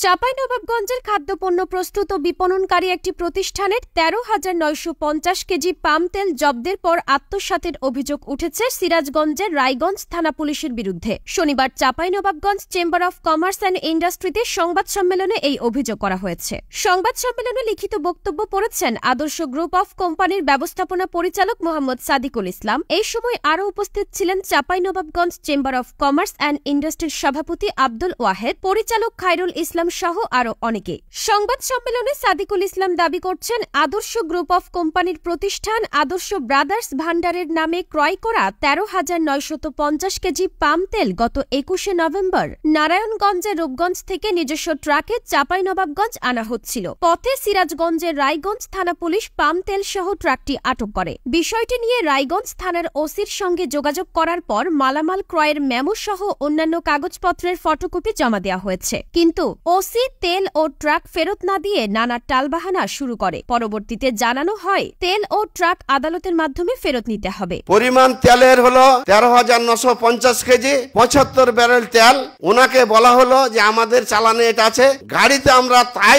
চাঁপাইনবাবগঞ্জের খাদ্যপণ্য প্রস্তুত ও বিপণনকারী একটি প্রতিষ্ঠানের ১৩,৯৫০ কেজি পাম তেল জব্দের পর আত্মসাতের অভিযোগ উঠেছে সিরাজগঞ্জের রায়গঞ্জ থানা পুলিশের বিরুদ্ধে। শনিবার Chapainawabganj chamber of commerce and ইন্ডাস্ট্রিতে সংবাদ সম্মেলনে এই অভিযোগ করা হয়েছে। সংবাদ সম্মেলনে লিখিত বক্তব্য পড়েছেন আদর্শ গ্রুপ অফ কোম্পানির ব্যবস্থাপনা পরিচালক মোহাম্মদ সাদিকুল ইসলাম। এই সময় আরও উপস্থিত ছিলেন Chapainawabganj chamber of commerce and ইন্ডাস্ট্রির সভাপতি আব্দুল ওয়াহেদ, পরিচালক খায়রুল ইসলাম সহ আরো অনেকে। সংবাদ সম্মেলনে সাদিকুল ইসলাম দাবি করছেন, আদর্শ গ্রুপ অফ কোম্পানির প্রতিষ্ঠান আদর্শ ব্রাদার্স ভান্ডারের নামে ক্রয় করা ১৩,৯৫০ কেজি পাম তেল গত ২১শে নভেম্বর নারায়ণগঞ্জের রূপগঞ্জ থেকে নিজস্ব ট্রাকে চাঁপাইনবাবগঞ্জ আনা হচ্ছিল। পথে সিরাজগঞ্জের রায়গঞ্জ থানা পুলিশ পাম তেল সহ ট্রাকটি আটক করে। বিষয়টি নিয়ে রায়গঞ্জ থানার ওসির সঙ্গে যোগাযোগ করার পর মালামাল ক্রয়ের মেমো সহ অন্যান্য কাগজপত্রের ফটোকপি জমা দেওয়া হয়েছে, কিন্তু ওসি তেল ও ট্রাক ফেরত না দিয়ে নানা টালবাহানা শুরু করে। পরবর্তীতে জানানো হয় তেল ও ট্রাক আদালতের মাধ্যমে ফেরত নিতে হবে। পরিমাণ তেলের হলো ১৩,৯৫০ কেজি, ৭৫ ব্যারেল তেল। ওনাকে বলা হলো যে আমাদের চালানে এটা আছে গাড়িতে, আমরা তাই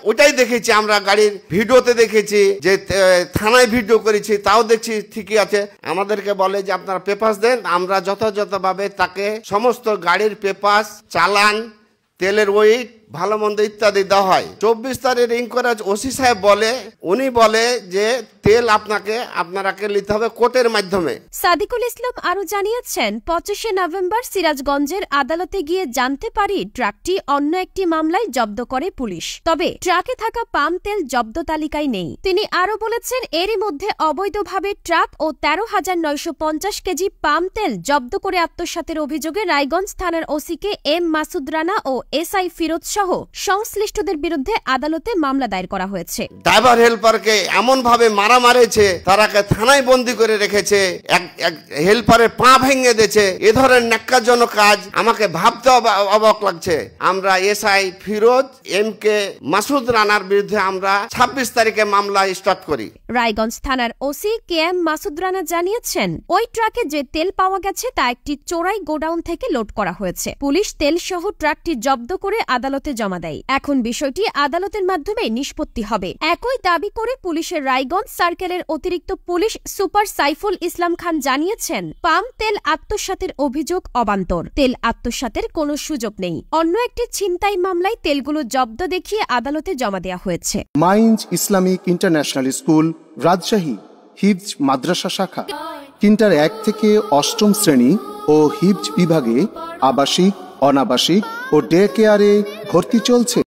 ওটাই দেখেছি, আমরা গাড়ির ভিডিওতে দেখেছি, যে থানায় ভিডিও করেছি, তাও দেখছি ঠিকই আছে। আমাদেরকে বলে যে আপনারা পেপার দেন, আমরা যথাযথভাবে তাকে সমস্ত গাড়ির পেপার, চালান, তেলের ওয়েট, ভালো মন্দ ইত্যাদি দেওয়া হয়। ২৪ তারিখ ইনকোয়ারি ওসি সাহেব উনি বলে যে তেল আপনাকে নিতে হবে কোর্টের মাধ্যমে। সাদিকুল ইসলাম আরো জানিয়েছেন, ২৫শে নভেম্বর সিরাজগঞ্জের আদালতে গিয়ে জানতে পারি ট্রাকটি অন্য একটি মামলায় জব্দ করে পুলিশ, তবে ট্রাকে থাকা পাম তেল জব্দ তালিকায় নেই। তিনি আরো বলেছেন, এরই মধ্যে অবৈধভাবে ট্রাক ও ১৩,৯৫০ কেজি পাম তেল জব্দ করে আত্মসাতের অভিযোগে রায়গঞ্জ থানার ওসিকে এম মাসুদ রানা ও এসআই ফিরোজ সহ সংশ্লিষ্টদের বিরুদ্ধে আদালতে মামলা দায়ের করা হয়েছে। ড্রাইভার হেল্পারকে এমন ভাবে মারা মারেছে, তারাকে থানায় বন্দী করে রেখেছে, এক হেল্পারের পা ভেঙে দিয়েছে। এ ধরনের ন্যাক্কারজনক কাজ আমাকে ভাবতে অবাক লাগছে। আমরা SI Firoz M K Masud রানার বিরুদ্ধে আমরা ২৬ তারিখে মামলা স্টার্ট করি। রায়গঞ্জ থানার OC K M Masud Rana জানিয়েছেন, ওই ট্রাকে যে তেল পাওয়া গেছে তা একটি চোরাই গোডাউন থেকে লোড করা হয়েছে। পুলিশ তেল সহ ট্রাকটি জব্দ করে আদালতে জমা দেয়। এখন বিষয়টি আদালতের মাধ্যমে নিষ্পত্তি হবে। একই দাবি করে পুলিশের রায়গঞ্জ সার্কেলের অতিরিক্ত পুলিশ সুপার সাইফুল ইসলাম খান জানিয়েছেন, পাম তেল আত্মসাতের অভিযোগ অবান্তর। তেল আত্মসাতের কোনো সুযোগ নেই। অন্য একটি ছিনতাই মামলায় তেলগুলো জব্দ দেখিয়ে আদালতে জমা দেওয়া হয়েছে। Mines Islamic international school, Rajshahi, হিফজ মাদ্রাসা শাখা, কিন্টার ১ থেকে ৮ম শ্রেণী ও হিফজ বিভাগে আবাসিক, অনাবাসিক ও ডে কেয়ারে ভর্তি চলছে।